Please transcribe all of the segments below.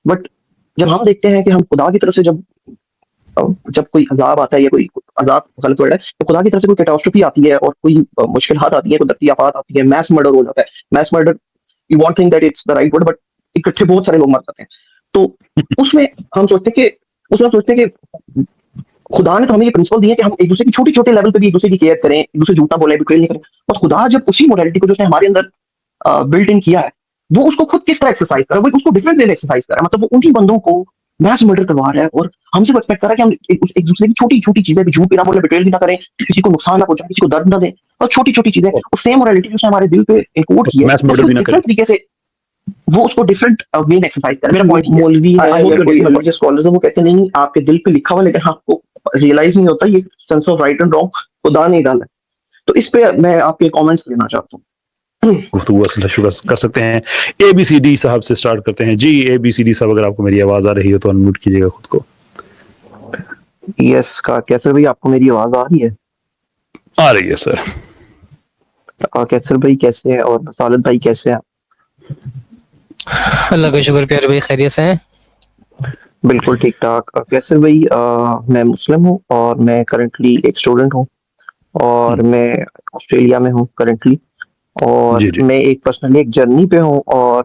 But جب ہم دیکھتے ہیں کہ ہم خدا کی طرف سے جب کوئی عذاب آتا ہے یا کوئی عذاب غلط ورڈ ہے تو خدا کی طرف سے کوئی کیٹاسٹروفی آتی ہے اور کوئی مشکلات آتی ہیں, قدرتی آفات آتی ہے, میس مرڈر ہو جاتا ہے. Mass murder you want think that it's the right word, but اکٹھے بہت سارے لوگ مر جاتے ہیں. تو اس میں ہم سوچتے ہیں کہ خدا نے تو ہمیں یہ پرنسپل دی ہے کہ ہم ایک دوسرے کی چھوٹی چھوٹے لیول پہ بھی ایک دوسرے کی کیئر کریں, ایک دوسرے جھوٹا بولیں, بیٹریل نہیں کریں. اور خدا جب اسی موڈیلٹی کو جو اس نے ہمارے اندر بلٹ ان کیا ہے وہ اس کو خود کس طرح ایکسرسائز کر رہا ہے, وہ اس کو ڈفرنٹ وے میں ایکسرسائز کر رہا ہے. مطلب وہ انہی بندوں کو میس مرڈر کروا رہا ہے اور ہم سے ایکسپیکٹ کر رہا ہے کہ ہم ایک دوسرے کی چھوٹی چھوٹی چیزیں بھی جھوٹ بھی نہ بولیں, بیٹریل بھی نہ کریں, کسی کو نقصان نہ پہنچائیں, کسی کو درد نہ دیں, اور چھوٹی چھوٹی چیزیں اس سیم موڈیلٹی جو اس نے ہمارے دل پہ انکوڈ کی ہے میس اس مرڈر کو بھی نہ کرے. ڈفرنٹ طریقے سے وہ اس کو ڈفرنٹ وے میں ایکسرسائز کر. میرا پوائنٹ مولوی ہے یا کوئی ریلیجیس اسکالرز ہیں وہ کہتے ہیں نہیں آپ کے دل پہ لکھا ہوا لیکن آپ کو ریئلائز نہیں ہوتا, یہ sense of right and wrong خدا نے ڈالا ہے. تو اس پہ میں آپ کے کامنٹس لینا چاہتا ہوں. گفتگو شروع کر سکتے ہیں. اے بی سی ڈی صاحب سے سٹارٹ کرتے ہیں. جی اے بی سی ڈی صاحب اگر آپ کو میری آواز آ رہی ہے تو انمیوٹ کیجیے گا خود کو. یس کیسر بھائی آپ کو میری آواز آ رہی ہے؟ آ رہی ہے سر. کیسر بھائی کیسے ہیں اور سالد بھائی کیسے ہیں؟ اللہ کا شکر پیارے بھائی, خیریت سے ہیں؟ بالکل ٹھیک ٹھاک. کیسر بھائی میں مسلم ہوں اور میں کرنٹلی ایک اسٹوڈنٹ ہوں اور میں آسٹریلیا میں ہوں کرنٹلی, اور جی جی میں ایک پرسنلی ایک جرنی پہ ہوں. اور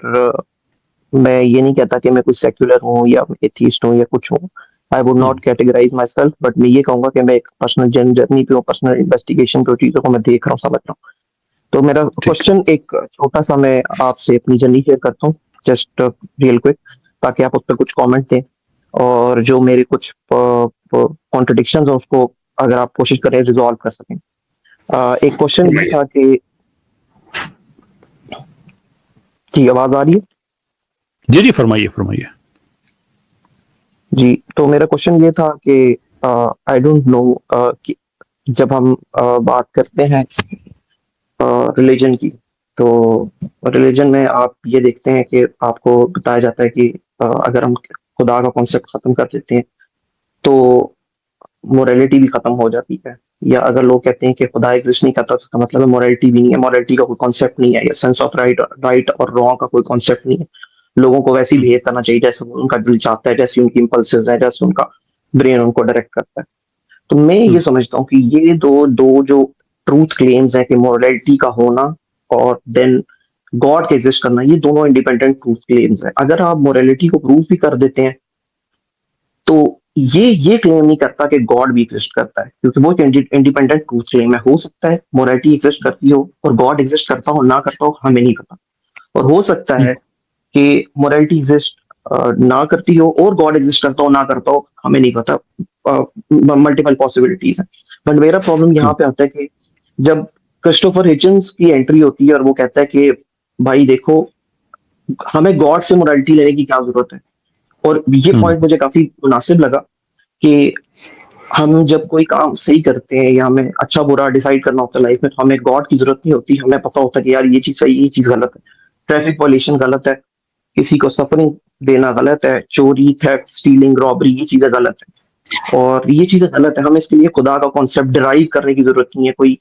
میں یہ نہیں کہتا کہ میں کوئی سیکولر ہوں یا ایتھیسٹ ہوں یا کچھ ہوں. I would not categorize myself, but میں یہ کہوں گا کہ میں ایک پرسنل جرنی پہ ہوں, پرسنل انویسٹیگیشن پہ چیزوں کو میں دیکھ رہا ہوں, سمجھ رہا ہوں. تو میرا کوشچن ایک چھوٹا سا میں آپ سے اپنی جرنی شیئر کرتا ہوں, جسٹ ریئل کوئک, تاکہ آپ اس پہ کچھ کامنٹ دیں اور جو میرے کچھ کانٹرڈکشنز ہیں اس کو اگر آپ کوشش کریں ریزالو کر سکیں. ایک کوشچن یہ تھا کہ جی آواز آ رہی ہے؟ جی جی فرمائیے فرمائیے. جی تو میرا کوشچن یہ تھا کہ آئی ڈونٹ نو کہ جب ہم بات کرتے ہیں ریلیجن کی, تو ریلیجن میں آپ یہ دیکھتے ہیں کہ آپ کو بتایا جاتا ہے کہ اگر ہم خدا کا کانسیپٹ ختم کر دیتے ہیں تو موریلٹی بھی ختم ہو جاتی ہے. یا اگر لوگ کہتے ہیں کہ خدا ایگزسٹ نہیں کرتا تو اس کا مطلب ہے موریلٹی بھی نہیں ہے, موریلٹی کا کوئی کانسیپٹ نہیں ہے, یا سینس آف رائٹ اور رانگ کا کوئی کانسیپٹ نہیں ہے. لوگوں کو ویسے ہی بہیو کرنا چاہیے جیسے ان کا دل چاہتا ہے, جیسے ان کی امپلسز ہیں, جیسے ان کا برین ان کو ڈائریکٹ کرتا ہے. تو میں یہ سمجھتا ہوں کہ یہ دو جو ٹروتھ کلیمز ہیں کہ موریلٹی کا ہونا اور دین گاڈ کا ایگزسٹ کرنا, یہ دونوں انڈیپینڈنٹ ٹروتھ کلیمز ہیں. اگر آپ موریلٹی کو پروف بھی کر دیتے ہیں تو یہ کلیم نہیں کرتا کہ گاڈ بھی ایگزسٹ کرتا ہے, کیونکہ وہ انڈیپینڈنٹ ٹروتھ کلیم ہے. ہو سکتا ہے موریلٹی ایگزسٹ کرتی ہو اور گاڈ ایگزسٹ کرتا ہو, نہ کرتا ہو ہمیں نہیں پتا. اور ہو سکتا ہے کہ موریلٹی ایگزسٹ نہ کرتی ہو اور گاڈ ایگزسٹ کرتا ہو نہ کرتا ہو, ہمیں نہیں پتا. ملٹیپل پاسبلٹیز ہیں. بٹ میرا پرابلم یہاں پہ آتا ہے کہ جب کرسٹوفر ہچنس کی انٹری ہوتی ہے اور وہ کہتا ہے کہ بھائی دیکھو ہمیں گاڈ سے موریلٹی لینے کی کیا ضرورت ہے. اور یہ پوائنٹ مجھے کافی مناسب لگا کہ ہم جب کوئی کام صحیح کرتے ہیں یا ہمیں اچھا برا ڈیسائیڈ کرنا ہوتا ہے لائف میں, تو ہمیں گاڈ کی ضرورت نہیں ہوتی. ہمیں پتا ہوتا ہے کہ یار یہ چیز صحیح, یہ چیز غلط ہے, ٹریفک وائلیشن غلط ہے, کسی کو سفرنگ دینا غلط ہے, چوری, تھیفٹ, اسٹیلنگ, رابری, یہ چیزیں غلط ہے اور یہ چیزیں غلط ہے. ہمیں اس کے لیے خدا کا کانسیپٹ ڈرائیو کرنے کی ضرورت نہیں ہے, کوئی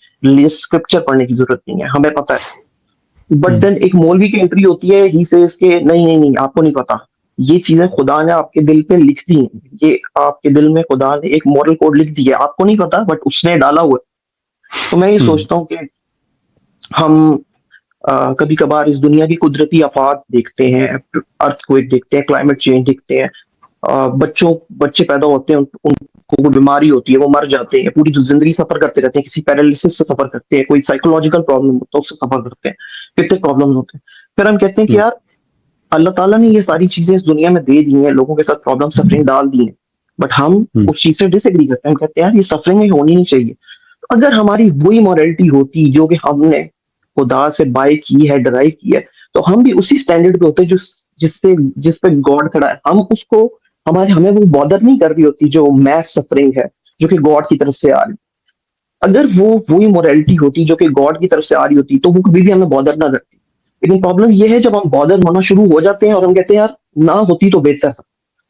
اسکرپچر پڑھنے کی ضرورت نہیں ہے, ہمیں پتا ہے. بٹ دین ایک مولوی کی انٹری ہوتی ہے, ہی سیز کہ نہیں آپ کو نہیں پتا, یہ چیزیں خدا نے آپ کے دل پہ لکھ دی ہیں, یہ آپ کے دل میں خدا نے ایک مورل کوڈ لکھ دی ہے, آپ کو نہیں پتا بٹ اس نے ڈالا ہوا ہے. تو میں یہ سوچتا ہوں کہ ہم کبھی کبھار اس دنیا کی قدرتی آفات دیکھتے ہیں, ارتھ کوئک دیکھتے ہیں, کلائمیٹ چینج دیکھتے ہیں, بچے پیدا ہوتے ہیں, ان کو کوئی بیماری ہوتی ہے, وہ مر جاتے ہیں, پوری زندگی سفر کرتے رہتے ہیں, کسی پیرالسس سے سفر کرتے ہیں, کوئی سائیکولوجیکل پرابلم ہوتا ہے اس سے سفر کرتے ہیں, کتنے پرابلمز ہوتے ہیں. پھر ہم کہتے ہیں کہ یار اللہ تعالیٰ نے یہ ساری چیزیں اس دنیا میں دے دی ہیں, لوگوں کے ساتھ پرابلم سفرنگ ڈال دی ہیں, بٹ ہم اس چیز سے ڈس ایگری کرتے ہیں. ہم کہتے ہیں یار یہ سفرنگ ہی ہونی نہیں چاہیے. اگر ہماری وہی موریلٹی ہوتی جو کہ ہم نے خدا سے بائی کی ہے, ڈرائیو کی ہے, تو ہم بھی اسی اسٹینڈرڈ پہ ہوتے جس پہ گاڈ کھڑا ہے. ہم اس کو ہمیں وہ بادر نہیں کر رہی ہوتی جو میس سفرنگ ہے جو کہ گاڈ کی طرف سے آ رہی. اگر وہی موریلٹی ہوتی جو کہ گاڈ کی طرف سے آ رہی ہوتی تو وہ کبھی بھی ہمیں بادر نہ کرتی. لیکن پرابلم یہ ہے جب ہم بادر ہونا شروع ہو جاتے ہیں اور ہم کہتے ہیں یار نہ ہوتی تو بہتر تھا,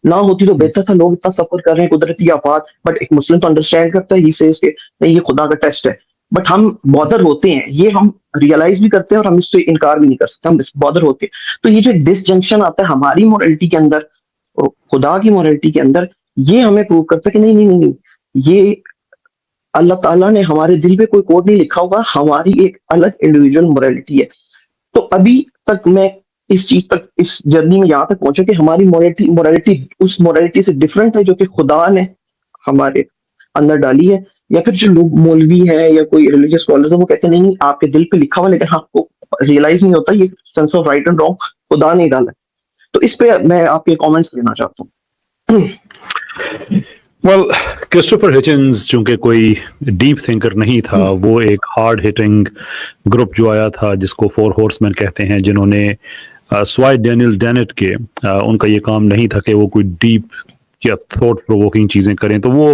نہ ہوتی تو بہتر تھا, لوگ اتنا سفر کر رہے ہیں قدرتی آفات, بٹ ایک مسلم تو انڈرسٹینڈ کرتا ہے, نہیں یہ خدا کا ٹیسٹ ہے, بٹ ہم بادر ہوتے ہیں, یہ ہم ریئلائز بھی کرتے ہیں اور ہم اس سے انکار بھی نہیں کر سکتے, ہم بادر ہوتے ہیں. تو یہ جو ڈس جنکشن آتا ہے ہماری مورالٹی کے اندر خدا کی مورالٹی کے اندر یہ ہمیں پروو کرتا ہے کہ نہیں نہیں نہیں نہیں، یہ اللہ تعالیٰ نے ہمارے دل پہ کوئی کوڈ نہیں لکھا ہوگا، ہماری ایک الگ انڈیویجول مورالٹی ہے. تو ابھی تک میں اس چیز تک، اس جرنی میں یہاں تک پہنچا کہ ہماری مورالٹی اس مورالٹی سے ڈفرینٹ ہے جو کہ خدا نے ہمارے اندر ڈالی ہے. یا پھر جو لوگ مولوی ہیں یا کوئی ریلیجیس اسکالرز ہیں وہ کہتے ہیں نہیں نہیں آپ کے دل پہ لکھا ہوا، لیکن آپ کو ریئلائز نہیں ہوتا یہ sense of right and wrong خدا نے ڈالا ہے. تو اس پہ میں آپ کے کامنٹس لینا چاہتا ہوں. ویل کرسٹوفر ہچنز چونکہ کوئی ڈیپ تھنکر نہیں تھا، وہ ایک ہارڈ ہٹنگ گروپ جو آیا تھا جس کو 4 ہارس مین کہتے ہیں، جنہوں نے سوائے ڈینیل ڈینٹ کے ان کا یہ کام نہیں تھا کہ وہ کوئی ڈیپ یا تھاٹ پرووکنگ چیزیں کریں. تو وہ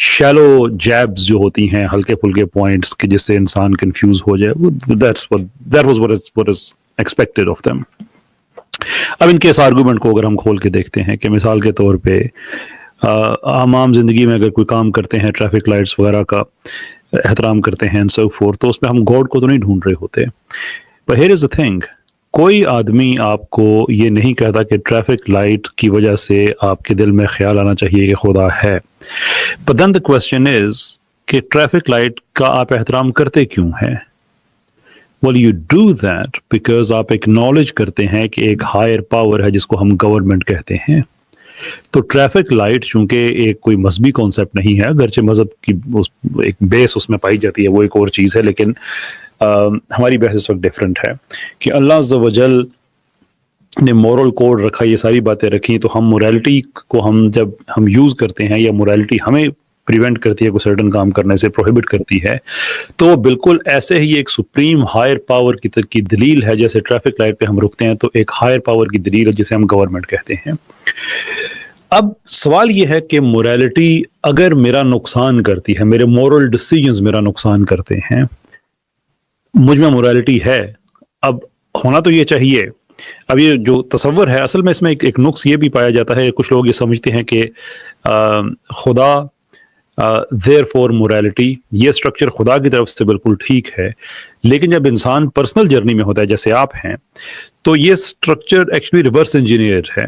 شیلو جیبز جو ہوتی ہیں، ہلکے پھلکے پوائنٹس کہ جس سے انسان کنفیوز ہو جائے، that was what is expected of them. اب ان کے اس آرگومنٹ کو اگر ہم کھول کے دیکھتے ہیں کہ مثال کے طور پہ ہم عام زندگی میں اگر کوئی کام کرتے ہیں، ٹریفک لائٹس وغیرہ کا احترام کرتے ہیں and so forth، تو اس میں ہم گاڈ کو تو نہیں ڈھونڈ رہے ہوتے. But here is the thing، کوئی آدمی آپ کو یہ نہیں کہتا کہ ٹریفک لائٹ کی وجہ سے آپ کے دل میں خیال آنا چاہیے کہ خدا ہے. But then the question is کہ ٹریفک لائٹ کا آپ احترام کرتے کیوں ہیں؟ Well, you do that because آپ اکنالج کرتے ہیں کہ ایک ہائر پاور ہے جس کو ہم گورنمنٹ کہتے ہیں. تو ٹریفک لائٹ چونکہ ایک کوئی مذہبی کانسیپٹ نہیں ہے، اگرچہ مذہب کی ایک بیس اس میں پائی جاتی ہے، وہ ایک اور چیز ہے، لیکن ہماری بحث اس وقت ڈفرینٹ ہے کہ اللہ عز و جل نے مورل کوڈ رکھا، یہ ساری باتیں رکھی. تو ہم مورالٹی کو جب ہم یوز کرتے ہیں یا مورالٹی ہمیں پریونٹ کرتی ہے کوئی سرٹن کام کرنے سے، پروہیبٹ کرتی ہے، تو وہ بالکل ایسے ہی ایک سپریم ہائر پاور کی دلیل ہے. جیسے ٹریفک لائٹ پہ ہم رکتے ہیں تو ایک ہائر پاور کی دلیل ہے جسے ہم گورنمنٹ کہتے ہیں. اب سوال یہ ہے کہ مورالٹی اگر میرا نقصان کرتی ہے، میرے مورل ڈیسیجنز میرا نقصان کرتے ہیں، مجھ میں مورالٹی ہے، اب ہونا تو یہ چاہیے. اب یہ جو تصور ہے اصل میں اس میں ایک نقص یہ بھی پایا جاتا ہے، کچھ لوگ یہ سمجھتے ہیں کہ خدا دیر فور مورالٹی، یہ اسٹرکچر خدا کی طرف سے بالکل ٹھیک ہے، لیکن جب انسان پرسنل جرنی میں ہوتا ہے جیسے آپ ہیں تو یہ اسٹرکچر ایکچولی ریورس انجینئر ہے.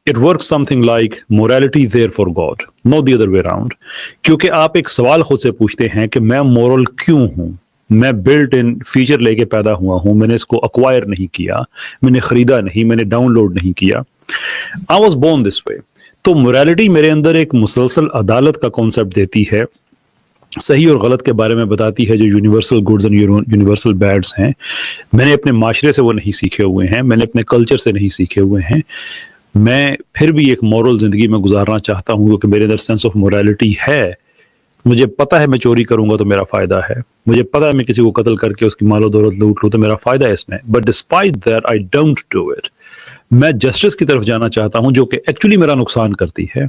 It works something like morality there for God, not the other way around. کیونکہ آپ ایک سوال خود سے پوچھتے ہیں کہ میں مورل کیوں ہوں؟ میں بلٹ ان فیچر لے کے پیدا ہوا ہوں، میں نے اس کو ایکوائر نہیں کیا، میں نے خریدا نہیں، میں نے ڈاؤن لوڈ نہیں کیا. I was born this way. تو morality میرے اندر ایک مسلسل عدالت کا کانسیپٹ دیتی ہے، صحیح اور غلط کے بارے میں بتاتی ہے، جو universal goods and universal beds ہیں. میں نے اپنے معاشرے سے وہ نہیں سیکھے ہوئے ہیں، میں نے اپنے کلچر سے نہیں سیکھے ہوئے ہیں. میں پھر بھی ایک مورل زندگی میں گزارنا چاہتا ہوں کیونکہ میرے اندر سینس آف مورالٹی ہے. مجھے پتا ہے میں چوری کروں گا تو میرا فائدہ ہے، مجھے پتا ہے میں کسی کو قتل کر کے اس کی مال و دولت لوٹ لوں تو میرا فائدہ ہے اس میں. But despite that I don't do it. میں جسٹس کی طرف جانا چاہتا ہوں جو کہ ایکچولی میرا نقصان کرتی ہے.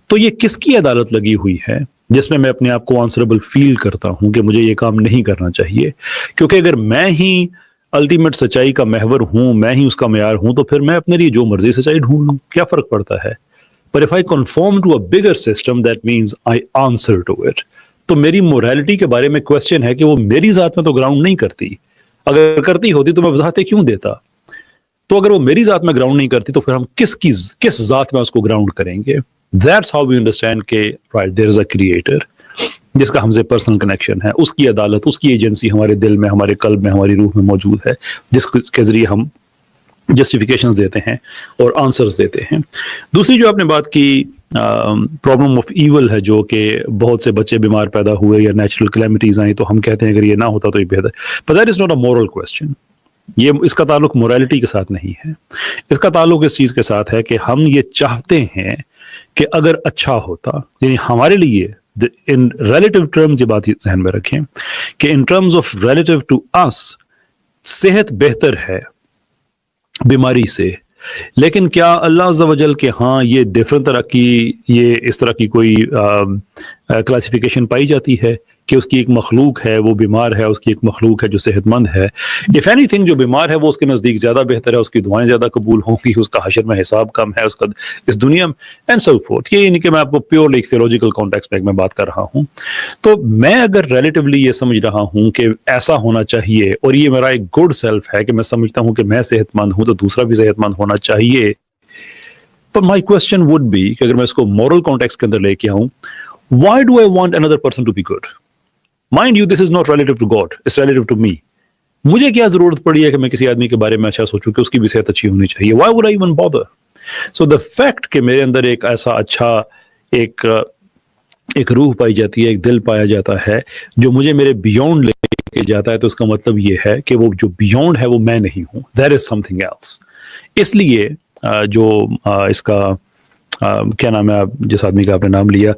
تو یہ کس کی عدالت لگی ہوئی ہے جس میں اپنے آپ کو آنسربل فیل کرتا ہوں کہ مجھے یہ کام نہیں کرنا چاہیے؟ کیونکہ اگر میں ہی الٹیمیٹ سچائی کا محور ہوں، میں ہی اس کا معیار ہوں، تو پھر میں اپنے لیے جو مرضی سچائی ڈھونڈ لوں، کیا فرق پڑتا ہے؟ But if I conform to a bigger system, that means I answer to it. تو میری مورالٹی کے بارے میں کوشچن ہے کہ وہ میری ذات میں تو گراؤنڈ نہیں کرتی. اگر کرتی ہوتی تو میں وضاحتیں کیوں دیتا؟ تو اگر وہ میری ذات میں گراؤنڈ نہیں کرتی تو پھر ہم کس ذات میں اس کو گراؤنڈ کریں گے؟ That's how we understand کہ right, there is a creator جس کا ہم سے پرسنل کنیکشن ہے، اس کی عدالت، اس کی ایجنسی ہمارے دل میں، ہمارے قلب میں، ہماری روح میں موجود ہے، جس کے ذریعے ہم جسٹیفیکیشنز دیتے ہیں اور آنسرز دیتے ہیں. دوسری جو آپ نے بات کی پرابلم آف ایول ہے، جو کہ بہت سے بچے بیمار پیدا ہوئے یا نیچرل کلیمٹیز آئیں تو ہم کہتے ہیں اگر یہ نہ ہوتا تو یہ بہتر. But that is not a moral question. یہ اس کا تعلق مورالٹی کے ساتھ نہیں ہے، اس کا تعلق اس چیز کے ساتھ ہے کہ ہم یہ چاہتے ہیں کہ اگر اچھا ہوتا، یعنی ہمارے لیے ان ریلیٹیو ٹرمز، یہ بات ذہن میں رکھیں کہ in terms of relative to اس صحت بہتر ہے بیماری سے. لیکن کیا اللہ عز و جل کے ہاں یہ ڈفرنٹ طرح کی، یہ اس طرح کی کوئی کلاسیفیکیشن پائی جاتی ہے کہ اس کی ایک مخلوق ہے وہ بیمار ہے، اس کی ایک مخلوق ہے جو صحت مند ہے؟ if anything جو بیمار ہے وہ اس کے نزدیک زیادہ بہتر ہے، اس کی دعائیں زیادہ قبول ہوں گی، اس کا حشر میں حساب کم ہے، اس کا اس دنیا میں اینڈ سو فورتھ. یہ نہیں کہ میں آپ کو پیورلی ایک تھیولوجیکل کانٹیکسٹ میں بات کر رہا ہوں. تو میں اگر ریلیٹیولی یہ سمجھ رہا ہوں کہ ایسا ہونا چاہیے اور یہ میرا ایک گڈ سیلف ہے کہ میں سمجھتا ہوں کہ میں صحت مند ہوں تو دوسرا بھی صحت مند ہونا چاہیے، But my question would be کہ اگر میں اس کو moral context کے اندر لے کے آؤں, why do I want another person to be good? Mind you, this is not relative to God, it's relative to me. مجھے کیا ضرورت پڑی ہے کہ میں کسی آدمی کے بارے میں اچھا سوچوں کہ اس کی بھی صحت اچھی ہونی چاہیے. Why would I even bother? So the fact کہ میرے اندر ایک ایسا اچھا ایک روح پائی جاتی ہے, ایک دل پایا جاتا ہے جو مجھے میرے بیونڈ لے کے جاتا ہے, تو اس کا مطلب یہ ہے کہ وہ جو بیونڈ ہے وہ میں نہیں ہوں. There is something else. اس لیے جو اس کا کیا نام ہے, جس آدمی کا آپ نے نام لیا,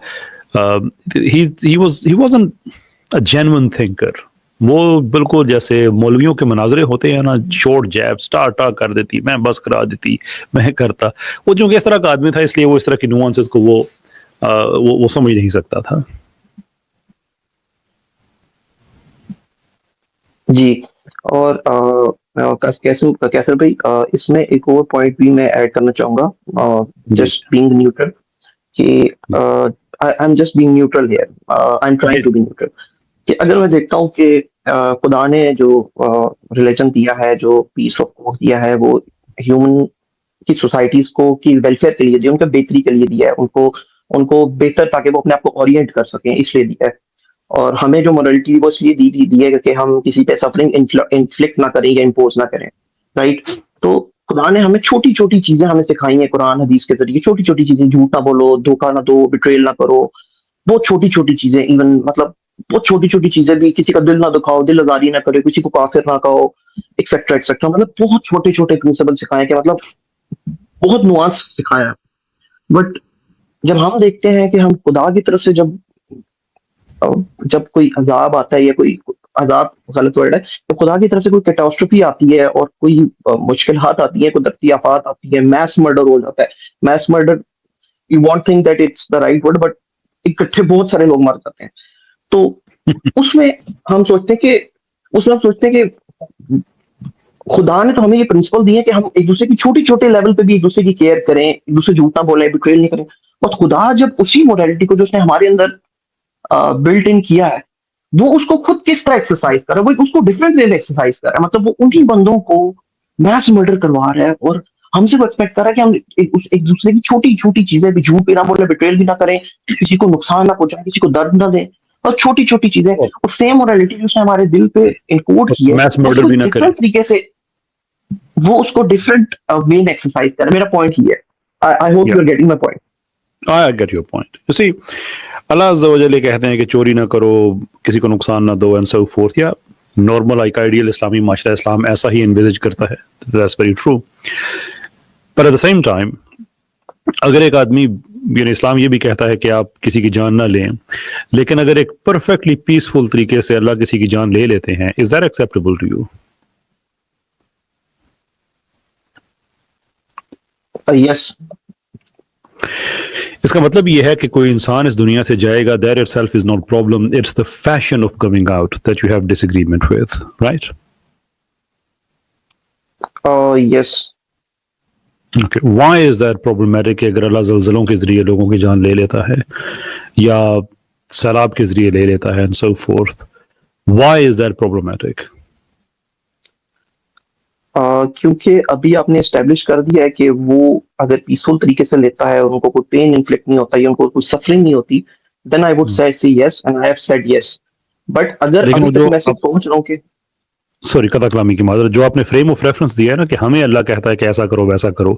he wasn't a genuine thinker. وہ بالکل جیسے مولویوں کے مناظرے ہوتے ہیں نا, شارٹ جیب اسٹارٹ کر دیتی, میں بس کرا دیتی, میں کرتا. وہ چونکہ اس طرح کا آدمی تھا اس لیے وہ اس طرح کی نوانسز کو وہ سمجھ نہیں سکتا تھا. جی. اور کیسر بھائی, اس میں ایک اور پوائنٹ بھی میں ایڈ کرنا چاہوں گا, جسٹ بینگ نیوٹرل, کہ I am just being neutral here, I am trying to be neutral. کہ اگر میں دیکھتا ہوں کہ خدا نے جو ریلیجن دیا ہے, جو پیس آف گاڈ دیا ہے, وہ ہیومن کی سوسائٹیز کو کی ویلفیئر کے لیے دیا, ان کے بہتری کے لیے دیا ہے, ان کو بہتر تاکہ وہ اپنے آپ کو اورینٹ کر سکیں, اس لیے دیا ہے. اور ہمیں جو مورلٹی وہ اس لیے دی ہے کہ ہم کسی پہ سفرنگ انفلکٹ نہ کریں یا امپوز نہ کریں, رائٹ. تو خدا نے ہمیں چھوٹی چھوٹی چیزیں ہمیں سکھائی ہیں قرآن حدیث کے ذریعے, چھوٹی چھوٹی چیزیں, جھوٹ نہ بولو, دھوکہ نہ دو, بٹریل نہ کرو, بہت چھوٹی چھوٹی چیزیں, ایون مطلب بہت چھوٹی چھوٹی چیزیں بھی, کسی کا دل نہ دکھاؤ, دل آزاری نہ کرے, کسی کو کافر نہ کہو, ایکسیٹرا ایکسیٹرا. مطلب بہت چھوٹے چھوٹے پرنسپل سکھائے, کہ مطلب بہت نوانس سکھایا. بٹ جب ہم دیکھتے ہیں کہ ہم خدا کی طرف سے جب کوئی عذاب آتا ہے, یا کوئی عذاب غلط ورڈ ہے, تو خدا کی طرف سے کوئی کیٹاسٹروفی آتی ہے اور کوئی مشکلات آتی ہیں, قدرتی آفات آتی ہے, میس مرڈر ہو جاتا ہے. Mass murder, you want think that it's the right word, but اکٹھے بہت سارے لوگ مر جاتے ہیں. تو اس میں ہم سوچتے ہیں کہ خدا نے تو ہمیں یہ پرنسپل دی ہے کہ ہم ایک دوسرے کی چھوٹی چھوٹے لیول پہ بھی ایک دوسرے کی کیئر کریں, ایک دوسرے جھوٹ نہ بولیں, بٹریل نہیں کریں. اور خدا جب اسی موڈیلٹی کو جو اس نے ہمارے اندر بلٹ ان کیا ہے, وہ اس کو خود کس طرح ایکسرسائز کر رہا ہے, وہ اس کو ڈفرینٹ وے میں ایکسرسائز کر رہا ہے. مطلب وہ انہی بندوں کو میس مرڈر کروا رہا ہے, اور ہم سے وہ ایکسپیکٹ کر رہا ہے کہ ہم ایک دوسرے کی چھوٹی چھوٹی چیزیں بھی, جھوٹ بھی نہ بولیں, بٹریل بھی نہ کریں, کسی کو نقصان نہ پہنچائیں, کسی کو درد نہ دیں, اور چھوٹی چھوٹی چیزیں, اور سیم مورالٹی جو اس نے ہمارے دل پہ انکوڈ کی ہے, میس مرڈر بھی نہ کرے, ڈفرینٹ طریقے سے وہ اس کو ڈفرینٹ وے میں ایکسرسائز کر رہا ہے. میرا پوائنٹ ہی ہے. I hope you are getting my point. I get your point. You see, اللہ عز و جل کہتے ہیں کہ چوری نہ کرو, کسی کو نقصان نہ دو, and so forth. یا نارمل ایک آئیڈیل اسلامی معاشرہ اسلام ایسا ہی انویزج کرتا ہے. That's very true. But at the same time, اگر ایک آدمی, یعنی اسلام یہ بھی کہتا ہے کہ آپ کسی کی جان نہ لیں, لیکن اگر ایک پرفیکٹلی پیسفل طریقے سے اللہ کسی کی جان لے لیتے ہیں, is that acceptable to you? Yes. اس کا مطلب یہ ہے کہ کوئی انسان اس دنیا سے جائے گا, that itself is not problem, it's the fashion of coming out that you have disagreement with, right? Yes. Okay. Why is that problematic کہ اگر اللہ زلزلوں کے ذریعے لوگوں کی جان لے لیتا ہے, یا سیلاب کے ذریعے لے لیتا ہے, and so forth? Why is that problematic? کیونکہ ابھی آپ نے اسٹیبلش کر دیا ہے کہ وہ اگر پیسفل طریقے سے لیتا ہے اور ان کو کوئی پین انفلکٹ نہیں ہوتا, یا ان کو کوئی سفرنگ نہیں ہوتی, دین I would say yes, and I have said yes. But اگر ابھی تک میں صرف سوچ رہا ہوں کہ سوری قطع کلامی کی معذرت, جو آپ نے فریم آف ریفرنس دیا ہے نا کہ ہمیں اللہ کہتا ہے کہ ایسا کرو ویسا کرو,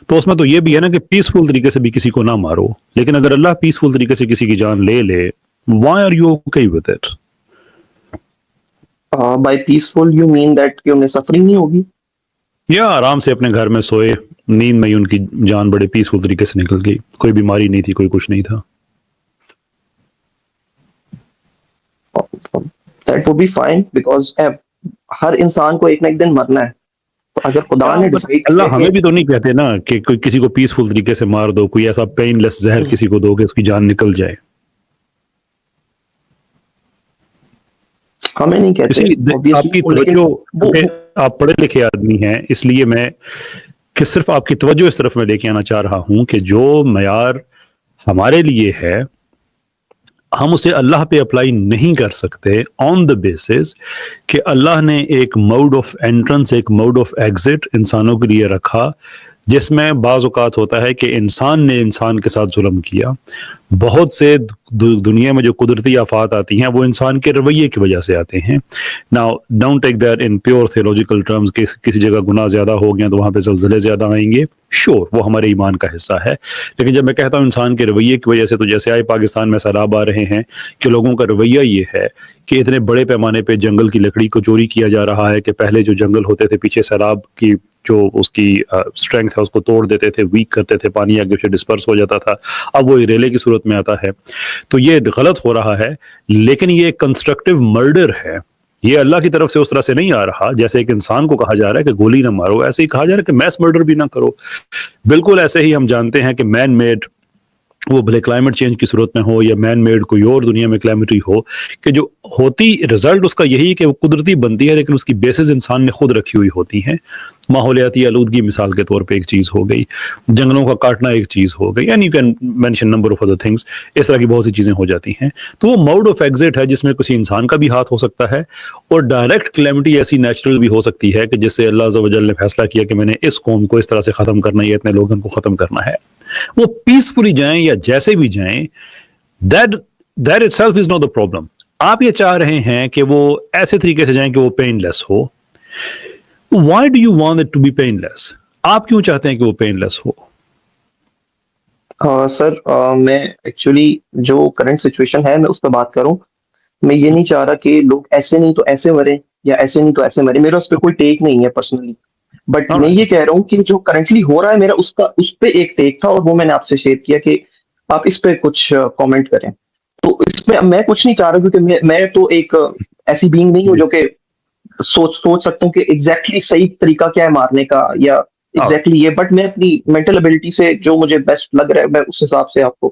تو اس میں تو یہ بھی ہے نا کہ پیسفل طریقے سے بھی کسی کو نہ مارو. لیکن اگر اللہ پیسفل طریقے سے کسی کی جان لے لے, why are you okay with it? by peaceful you mean that کہ انہیں سفرنگ نہیں ہوگی, یا آرام سے اپنے گھر میں سوئے, نیند میں ہی ان کی جان بڑے پیسفل طریقے سے نکل گئی, کوئی بیماری نہیں تھی, کوئی کچھ نہیں تھا. that would be fine because ہر انسان کو ایک نہ ایک دن مرنا ہے. تو اگر خدا نے اللہ ہمیں بھی تو نہیں کہتے نا کہ کوئی کسی کو پیسفل طریقے سے مار دو, کوئی ایسا پین لیس زہر کسی کو دو کہ اس کی جان نکل جائے. ہمیں نہیں کہتے. آپ کی توجہ, آپ پڑھے لکھے آدمی ہیں, اس لیے میں کہ صرف آپ کی توجہ اس طرف میں لے کے آنا چاہ رہا ہوں کہ جو معیار ہمارے لیے ہے ہم اسے اللہ پہ اپلائی نہیں کر سکتے آن دا بیسس کہ اللہ نے ایک موڈ آف انٹرنس, ایک موڈ آف ایگزٹ انسانوں کے لیے رکھا جس میں بعض اوقات ہوتا ہے کہ انسان نے انسان کے ساتھ ظلم کیا. بہت سے دنیا میں جو قدرتی آفات آتی ہیں وہ انسان کے رویے کی وجہ سے آتے ہیں. Now don't take that in pure theological terms کہ کسی جگہ گناہ زیادہ ہو گیا تو وہاں پہ زلزلے زیادہ آئیں گے. شور وہ ہمارے ایمان کا حصہ ہے, لیکن جب میں کہتا ہوں انسان کے رویے کی وجہ سے, تو جیسے آئے پاکستان میں سیلاب آ رہے ہیں کہ لوگوں کا رویہ یہ ہے کہ اتنے بڑے پیمانے پہ جنگل کی لکڑی کو چوری کیا جا رہا ہے کہ پہلے جو جنگل ہوتے تھے پیچھے سیلاب کی جو اس کی اسٹرینگتھ ہے اس کو توڑ دیتے تھے, ویک کرتے تھے, پانی آگے سے ڈسپرس ہو جاتا تھا, اب وہ ریلے کی صورت میں آتا ہے. تو یہ غلط ہو رہا ہے, لیکن یہ کنسٹرکٹیو مرڈر ہے. یہ اللہ کی طرف سے اس طرح سے نہیں آ رہا جیسے ایک انسان کو کہا جا رہا ہے کہ گولی نہ مارو, ایسے ہی کہا جا رہا ہے کہ میس مرڈر بھی نہ کرو. بالکل ایسے ہی ہم جانتے ہیں کہ مین میڈ, وہ بھلے کلائمیٹ چینج کی صورت میں ہو یا مین میڈ کوئی اور دنیا میں کلیمٹی ہو, کہ جو ہوتی رزلٹ اس کا یہی کہ وہ قدرتی بنتی ہے لیکن اس کی بیسز انسان نے خود رکھی ہوئی ہوتی ہیں. ماحولیاتی آلودگی مثال کے طور پہ ایک چیز ہو گئی, جنگلوں کا کاٹنا ایک چیز ہو گئی, and you can mention number of other things. اس طرح کی بہت سی چیزیں ہو جاتی ہیں. تو وہ موڈ آف ایگزٹ ہے جس میں کسی انسان کا بھی ہاتھ ہو سکتا ہے, اور ڈائریکٹ کلیمٹی ایسی نیچرل بھی ہو سکتی ہے کہ جس سے اللہ عز و جل نے فیصلہ کیا کہ میں نے اس قوم کو اس طرح سے ختم کرنا ہے, اتنے لوگوں کو ختم کرنا ہے. وہ پیسفلی جائیں یا جیسے بھی جائیں, that itself is not the problem. آپ یہ چاہ رہے ہیں کہ وہ ایسے طریقے سے جائیں کہ وہ پین لیس ہو. Why do you want it to be painless? آپ کیوں چاہتے ہیں کہ وہ پین لیس ہو؟ سر میں ایکچولی جو کرنٹ سچویشن ہے میں اس پہ بات کروں. میں یہ نہیں چاہ رہا کہ لوگ ایسے نہیں تو ایسے مریں یا ایسے نہیں تو ایسے مریں. میرا اس پہ کوئی ٹیک نہیں ہے پرسنلی, بٹ میں یہ کہہ رہا ہوں کہ جو کرنٹلی ہو رہا ہے میرا اس پہ ایک ٹیک تھا, اور وہ میں نے آپ سے شیئر کیا کہ آپ اس پہ کچھ کامنٹ کریں. تو اس میں میں کچھ نہیں چاہ رہا کیونکہ میں تو ایک ایسی بینگ نہیں ہوں جو کہ سوچ سکتا ہوں کہ ایگزیکٹلی صحیح طریقہ کیا ہے مارنے کا یا ایگزیکٹلی یہ, بٹ میں اپنی مینٹل ابیلٹی سے جو مجھے بیسٹ لگ رہا ہے میں اس حساب سے آپ کو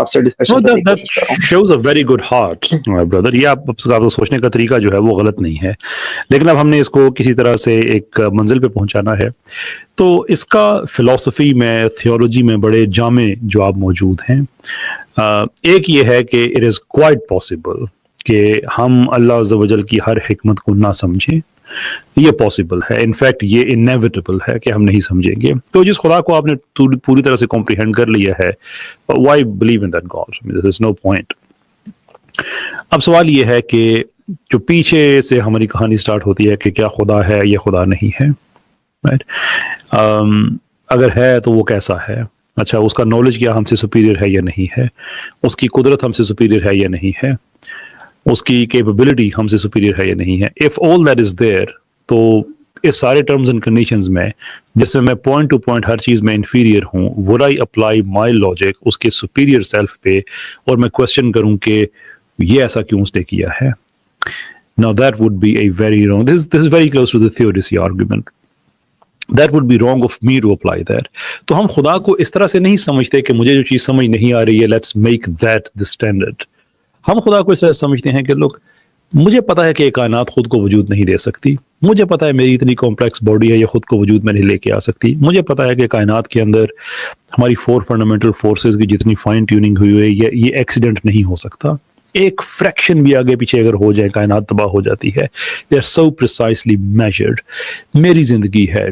سے ڈسکشن کرنے کی کوشش کر رہا ہوں. shows a very good heart, brother. یہ آپ کا سوچنے کا طریقہ جو ہے وہ غلط نہیں ہے, لیکن اب ہم نے اس کو کسی طرح سے ایک منزل پہ پہنچانا ہے. تو اس کا فلسفی میں, تھیولوجی میں بڑے جامع جواب موجود ہیں. ایک یہ ہے کہ it is quite possible کہ ہم اللہ عز و جل کی ہر حکمت کو نہ سمجھیں. یہ پاسبل ہے, انفیکٹ یہ انیویٹیبل ہے کہ ہم نہیں سمجھیں گے. تو جس خدا کو آپ نے پوری طرح سے کمپریہینڈ کر لیا ہے, why believe in that God, there is no point. اب سوال یہ ہے کہ جو پیچھے سے ہماری کہانی سٹارٹ ہوتی ہے کہ کیا خدا ہے یا خدا نہیں ہے, رائٹ. اگر ہے تو وہ کیسا ہے؟ اچھا, اس کا نالج کیا ہم سے سپیریئر ہے یا نہیں ہے؟ اس کی قدرت ہم سے سپیریئر ہے یا نہیں ہے؟ اس کی کیپبلٹی ہم سے سپیریئر ہے یا نہیں ہے؟ If all that is there, تو اس سارے ٹرمز اینڈ کنڈیشنز میں جس میں پوائنٹ ٹو پوائنٹ ہر چیز میں انفیریئر ہوں, would I apply my logic اس کے سپیریئر سیلف پہ, اور میں کوشچن کروں کہ یہ ایسا کیوں اس نے کیا ہے؟ Now that would be a very wrong, this is very close to the theodicy argument. That would be wrong of me to apply that. تو ہم خدا کو اس طرح سے نہیں سمجھتے کہ مجھے جو چیز سمجھ نہیں آ رہی ہے, let's make that the standard. ہم خدا کو اس طرح سمجھتے ہیں کہ لوگ, مجھے پتا ہے کہ یہ کائنات خود کو وجود نہیں دے سکتی, مجھے پتا ہے میری اتنی کمپلیکس باڈی ہے یہ خود کو وجود میں نہیں لے کے آ سکتی, مجھے پتا ہے کہ کائنات کے اندر ہماری 4 فنڈامنٹل فورسز کی جتنی فائن ٹیوننگ ہوئی ہے یہ ایکسیڈنٹ نہیں ہو سکتا. ایک فریکشن بھی آگے پیچھے اگر ہو جائے کائنات تباہ ہو جاتی ہے. they are so precisely measured. میری زندگی ہے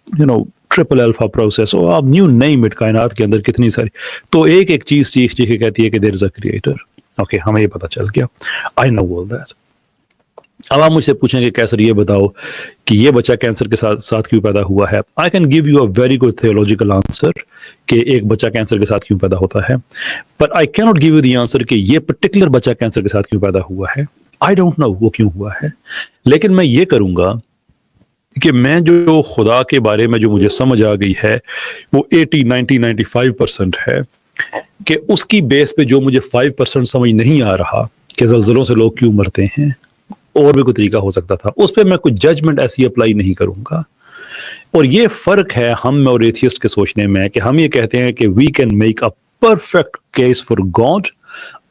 ٹرپل الفا پروسیس, اور آپ نیو نیم اٹ, کائنات کے اندر کتنی ساری. تو ایک چیز سیکھ کے کہتی ہے کہ دیر از اے کریٹر. اوکے, ہمیں یہ پتا چل گیا, آئی نو آل دیٹ. اب آپ مجھ سے پوچھیں کہ کیسر یہ بتاؤ کہ یہ بچہ کینسر کے ساتھ کیوں پیدا ہوا ہے. I can give you a very good theological answer کہ ایک بچہ کینسر کے ساتھ کیوں پیدا ہوتا ہے, بٹ آئی کی not give you the answer کہ یہ پرٹیکولر بچہ کینسر کے ساتھ کیوں پیدا ہوا ہے. آئی ڈونٹ نو وہ کیوں ہوا ہے, لیکن میں یہ کروں گا کہ میں جو خدا کے بارے میں جو مجھے سمجھ آ گئی ہے وہ 80, 90, 95% ہے, کہ اس کی بیس پہ جو مجھے 5% سمجھ نہیں آ رہا کہ زلزلوں سے لوگ کیوں مرتے ہیں, اور بھی کوئی طریقہ ہو سکتا تھا, اس پہ میں کوئی ججمنٹ ایسی اپلائی نہیں کروں گا. اور یہ فرق ہے ہم اور ایتھیسٹ کے سوچنے میں, کہ ہم یہ کہتے ہیں کہ we can make a perfect case for God,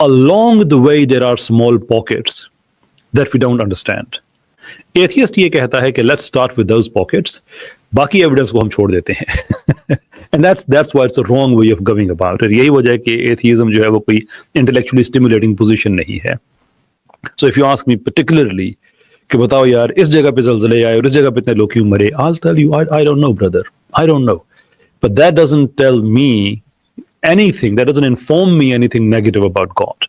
along the way there are small pockets that we don't understand. Atheist یہ کہتا ہے کہ let's start with those pockets, باقی ایویڈنس کو ہم چھوڑ دیتے ہیں. And that's why it's a wrong way of going about it. یہی وجہ ہے کہ ایتھیزم جو ہے وہ کوئی انٹلیکچولی اسٹیمولیٹنگ پوزیشن نہیں ہے. So if you ask me particularly کہ بتاؤ یار اس جگہ پہ زلزلے آئے اور اس جگہ پہ اتنے لوگ کیوں مرے, I'll tell you I don't know brother, I don't know. but that doesn't tell me anything, that doesn't inform me anything negative about God.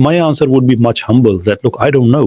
my answer would be much humble that look, I don't know.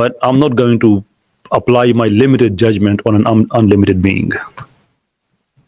but I'm not going to apply my limited judgment on an unlimited being.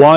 Why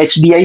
HDI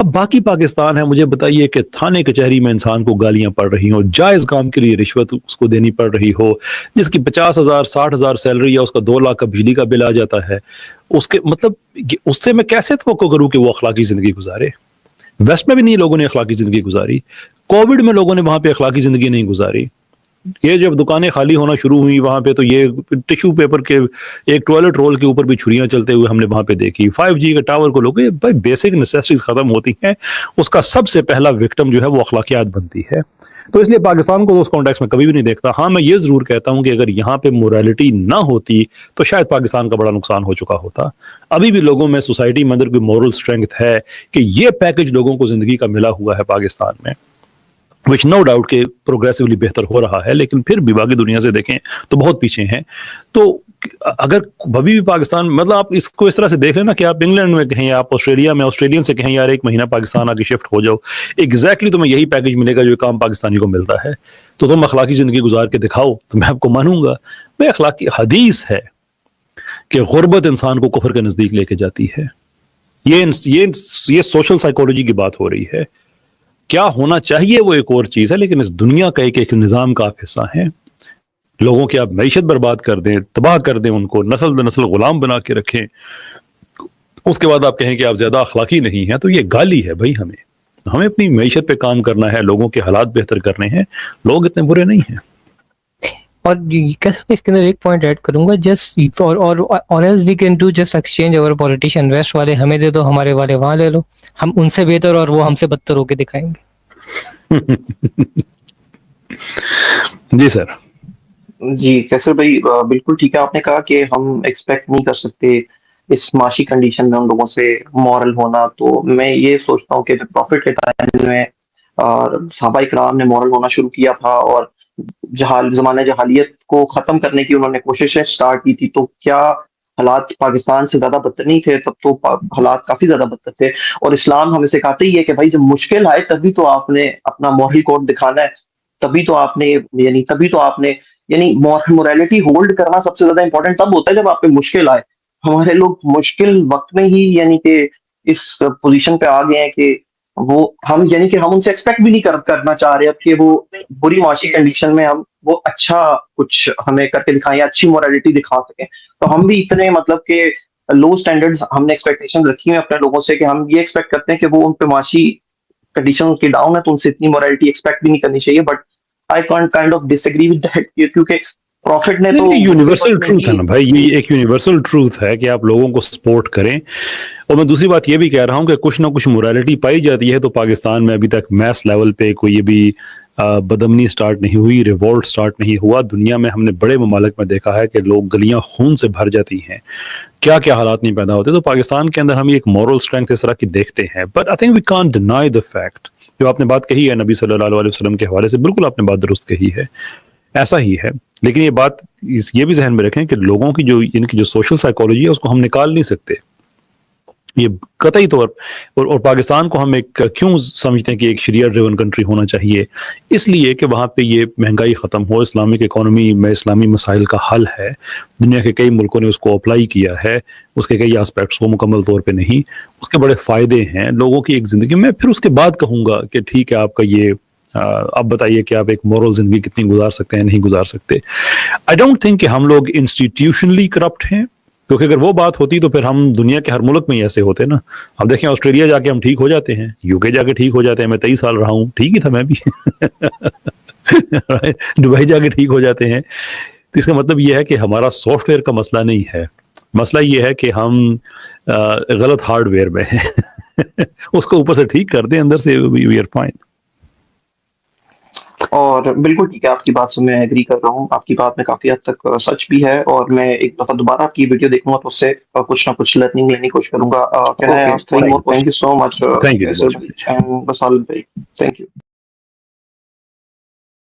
اب باقی پاکستان ہے، مجھے بتائیے کہ تھانے کچہری میں انسان کو گالیاں پڑ رہی ہوں، جائز کام کے لیے رشوت اس کو دینی پڑ رہی ہو، جس کی 50,000 60,000 سیلری ہے، اس کا 2 لاکھ کا بجلی کا بل آ جاتا ہے، اس کے مطلب اس سے میں کیسے توقع کروں کہ وہ اخلاقی زندگی گزارے؟ ویسٹ میں بھی نہیں لوگوں نے اخلاقی زندگی گزاری، کووڈ میں لوگوں نے وہاں پہ اخلاقی زندگی نہیں گزاری. یہ جب دکانیں خالی ہونا شروع ہوئی وہاں پہ، تو یہ ٹشو پیپر کے ایک ٹوائلٹ رول کے اوپر بھی چھریاں چلتے ہوئے ہم نے وہاں پہ دیکھی. 5G کا ٹاور کو لوگ بھائی بیسک نیسیسٹیز ختم ہوتی ہیں، اس کا سب سے پہلا وکٹم جو ہے وہ اخلاقیات بنتی ہے. تو اس لیے پاکستان کو اس کانٹیکس میں کبھی بھی نہیں دیکھتا. ہاں میں یہ ضرور کہتا ہوں کہ اگر یہاں پہ موریلٹی نہ ہوتی تو شاید پاکستان کا بڑا نقصان ہو چکا ہوتا. ابھی بھی لوگوں میں سوسائٹی میں اندر کوئی مورل اسٹرینتھ ہے کہ یہ پیکج لوگوں کو زندگی کا ملا ہوا ہے پاکستان میں، وچ نو ڈاؤٹ کہ پروگریسولی بہتر ہو رہا ہے، لیکن پھر بھی باقی دنیا سے دیکھیں تو بہت پیچھے ہیں. تو اگر ابھی بھی پاکستان، مطلب آپ اس کو اس طرح سے دیکھ لیں نا کہ آپ انگلینڈ میں کہیں، آپ آسٹریلیا میں آسٹریلین سے کہیں یار 1 مہینہ پاکستان آ کے شفٹ ہو جاؤ، ایگزیکٹلی تمہیں یہی پیکج ملے گا جو کام پاکستانی کو ملتا ہے. تو تم اخلاقی زندگی گزار کے دکھاؤ تو میں آپ کو مانوں گا. میں اخلاقی حدیث ہے کہ غربت انسان کو کفر کے نزدیک لے کے جاتی ہے. یہ سوشل سائیکولوجی کی بات ہو رہی ہے. کیا ہونا چاہیے وہ ایک اور چیز ہے، لیکن اس دنیا کا ایک نظام کا آپ حصہ ہیں. لوگوں کی آپ معیشت برباد کر دیں، تباہ کر دیں، ان کو نسل در نسل غلام بنا کے رکھیں، اس کے بعد آپ کہیں کہ آپ زیادہ اخلاقی نہیں ہیں، تو یہ گالی ہے بھائی. ہمیں اپنی معیشت پہ کام کرنا ہے، لوگوں کے حالات بہتر کرنے ہیں. لوگ اتنے برے نہیں ہیں. اور کیسے اس کے اندر ایک پوائنٹ ایڈ کروں گا، جسٹ اور else we can do just exchange اور پولیٹیشین، ویسٹ والے ہمیں دے دو، ہمارے والے وہاں لے لو، ہم ان سے بہتر اور وہ ہم سے بدتر ہو کے دکھائیں گے. جی سر. جی کیسر بھائی بالکل ٹھیک ہے. آپ نے کہا کہ ہم ایکسپیکٹ نہیں کر سکتے اس معاشی کنڈیشن میں ان لوگوں سے مورل ہونا. تو میں یہ سوچتا ہوں کہ پروفٹ کے ٹائم میں صحابہ کرام نے مورل ہونا شروع کیا تھا اور زمانہ جہالیت کو ختم کرنے کی انہوں نے کوششیں سٹارٹ کی تھی. تو کیا حالات پاکستان سے زیادہ بدتر نہیں تھے؟ تب تو حالات کافی زیادہ بدتر تھے. اور اسلام ہمیں سکھاتے ہی ہے کہ بھائی جب مشکل آئے تبھی تو آپ نے اپنا مورل کوڈ دکھانا ہے، تبھی تو آپ نے موریلٹی ہولڈ کرنا سب سے زیادہ امپورٹنٹ تب ہوتا ہے جب آپ پہ مشکل آئے. ہمارے لوگ مشکل وقت میں ہی کہ اس پوزیشن پہ آ گئے ہیں کہ وہ ہم ان سے ایکسپیکٹ بھی نہیں کرنا چاہ رہے اب کہ وہ بری معاشی کنڈیشن میں ہم وہ اچھا کچھ ہمیں کر کے دکھائیں یا اچھی موریلٹی دکھا سکیں. تو ہم بھی اتنے مطلب کہ لو سٹینڈرڈز ہم نے ایکسپیکٹیشن رکھی ہیں اپنے لوگوں سے کہ ہم یہ ایکسپیکٹ کرتے ہیں کہ وہ ان پہ معاشی کنڈیشن ان کی ڈاؤن ہے تو ان سے اتنی موریلٹی ایکسپیکٹ بھی نہیں کرنی چاہیے. But I can't kind of disagree with that کیونکہ پروفٹ نے تو یونیورسل ٹروتھ ہے نا بھائی، یہ ایک یونیورسل ٹروتھ ہے کہ آپ لوگوں کو سپورٹ کریں. اور میں دوسری بات یہ بھی کہہ رہا ہوں کہ کچھ نہ کچھ موریلٹی پائی جاتی ہے. تو پاکستان میں ابھی تک میس لیول پہ کوئی یہ بھی بدامنی سٹارٹ نہیں ہوئی، ریوولٹ سٹارٹ نہیں ہوا. دنیا میں ہم نے بڑے ممالک میں دیکھا ہے کہ لوگ گلیاں خون سے بھر جاتی ہیں، کیا کیا حالات نہیں پیدا ہوتے. تو پاکستان کے اندر ہم ایک مورل اسٹرینتھ اس طرح کی دیکھتے ہیں. But I think we can't deny the fact. جو آپ نے بات کہی ہے نبی صلی اللہ علیہ وسلم کے حوالے سے، بالکل آپ نے بات درست کہی ہے، ایسا ہی ہے. لیکن یہ بات یہ بھی ذہن میں رکھیں کہ لوگوں کی ان کی جو سوشل سائیکولوجی ہے اس کو ہم نکال نہیں سکتے، یہ قطعی طور. اور پاکستان کو ہم ایک کیوں سمجھتے ہیں کہ ایک شریعہ ڈریون کنٹری ہونا چاہیے؟ اس لیے کہ وہاں پہ یہ مہنگائی ختم ہو، اسلامک اکانومی میں اسلامی مسائل کا حل ہے. دنیا کے کئی ملکوں نے اس کو اپلائی کیا ہے، اس کے کئی آسپیکٹس کو مکمل طور پہ نہیں. اس کے بڑے فائدے ہیں لوگوں کی ایک زندگی میں. پھر اس کے بعد کہوں گا کہ ٹھیک ہے آپ کا یہ اب بتائیے کہ آپ ایک مورل زندگی کتنی گزار سکتے ہیں، نہیں گزار سکتے. آئی ڈونٹ تھنک کہ ہم لوگ انسٹیٹیوشنلی کرپٹ ہیں، کیونکہ اگر وہ بات ہوتی تو پھر ہم دنیا کے ہر ملک میں ہی ایسے ہوتے نا. اب دیکھیں آسٹریلیا جا کے ہم ٹھیک ہو جاتے ہیں، یو کے جا کے ٹھیک ہو جاتے ہیں. میں 23 سال رہا ہوں، ٹھیک ہی تھا میں بھی. دبئی جا کے ٹھیک ہو جاتے ہیں. اس کا مطلب یہ ہے کہ ہمارا سافٹ ویئر کا مسئلہ نہیں ہے، مسئلہ یہ ہے کہ ہم غلط ہارڈ ویئر میں ہیں. اس کو اوپر سے ٹھیک کر دیں، اندر سے وی آر فائن. اور بالکل ٹھیک ہے، آپ کی بات سے میں ایگری کر رہا ہوں. آپ کی بات میں کافی حد تک سچ بھی ہے، اور میں ایک دفعہ دوبارہ آپ کی ویڈیو دیکھوں گا تو اس سے کچھ نہ کچھ لرننگ لینے کی کوشش کروں گا. Thank you so much. Thank you. بس آل بھائی، تھینک یو.